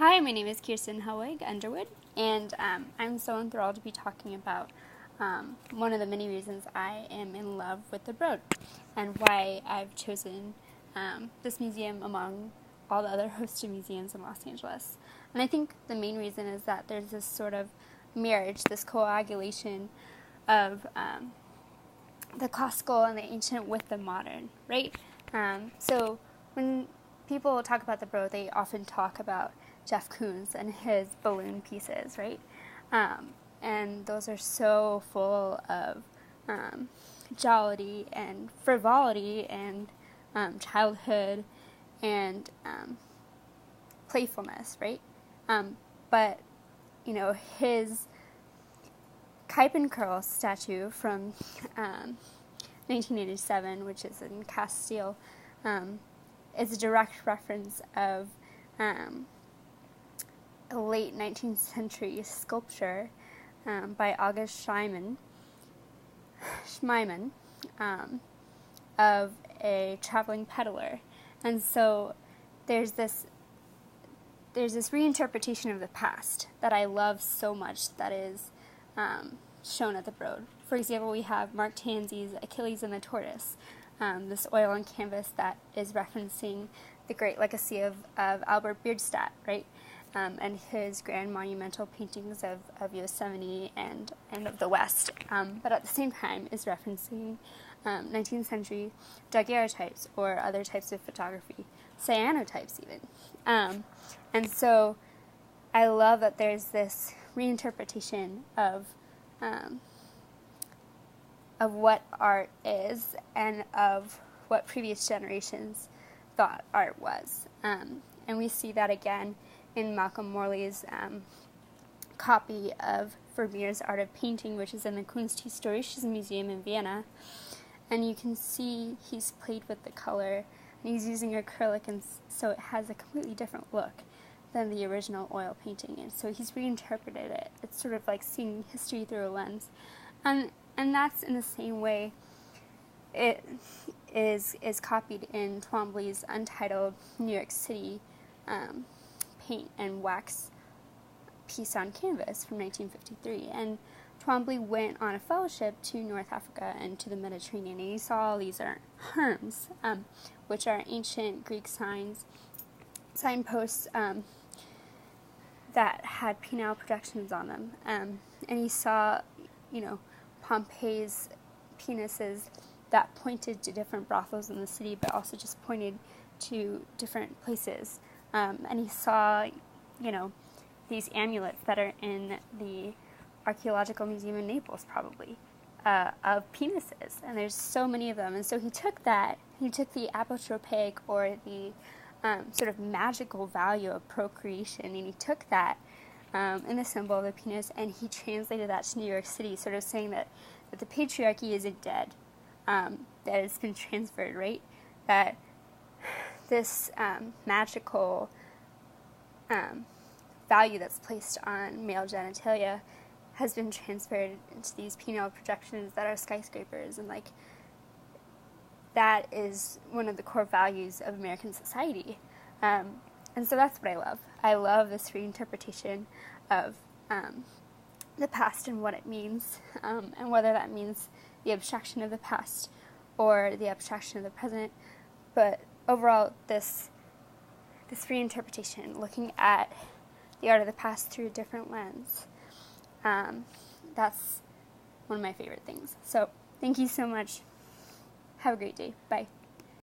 Hi, my name is Kirsten Helwig Underwood, and I'm so enthralled to be talking about one of the many reasons I am in love with the Broad and why I've chosen this museum among all the other hosted museums in Los Angeles. And I think the main reason is that there's this sort of marriage, this coagulation of the classical and the ancient with the modern, right? So when people talk about the Broad, they often talk about Jeff Koons and his balloon pieces, right? And those are so full of jollity and frivolity and childhood and playfulness, right? But, you know, his Kuiper statue from 1987, which is in cast steel, is a direct reference of a late 19th century sculpture by August Schmemann of a traveling peddler. And so there's this reinterpretation of the past that I love so much that is shown at the Broad. For example, we have Mark Tansey's Achilles and the Tortoise, this oil on canvas that is referencing the great legacy of Albert Bierstadt, right? And his grand monumental paintings of Yosemite and of the West, but at the same time is referencing 19th century daguerreotypes or other types of photography, cyanotypes even. And so I love that there's this reinterpretation of what art is and of what previous generations thought art was. And we see that again in Malcolm Morley's copy of Vermeer's Art of Painting, which is in the Kunsthistorisches Museum in Vienna. And you can see he's played with the color, and he's using acrylic, and so it has a completely different look than the original oil painting. And so he's reinterpreted it. It's sort of like seeing history through a lens. And that's in the same way it is copied in Twombly's untitled New York City paint and wax piece on canvas from 1953. And Twombly went on a fellowship to North Africa and to the Mediterranean, and he saw all these herms, which are ancient Greek signposts that had penile projections on them. And he saw, Pompey's penises that pointed to different brothels in the city, but also just pointed to different places. And he saw, these amulets that are in the Archaeological Museum in Naples, probably, of penises. And there's so many of them. And so he took the apotropaic, or the sort of magical value of procreation, and he took that in the symbol of the penis, and he translated that to New York City, sort of saying that the patriarchy isn't dead, that it's been transferred, right? That this magical value that's placed on male genitalia has been transferred into these penile projections that are skyscrapers, and that is one of the core values of American society. And so that's what I love. I love this reinterpretation of the past and what it means, and whether that means the abstraction of the past or the abstraction of the present. But overall, this reinterpretation, looking at the art of the past through a different lens, that's one of my favorite things. So thank you so much. Have a great day. Bye.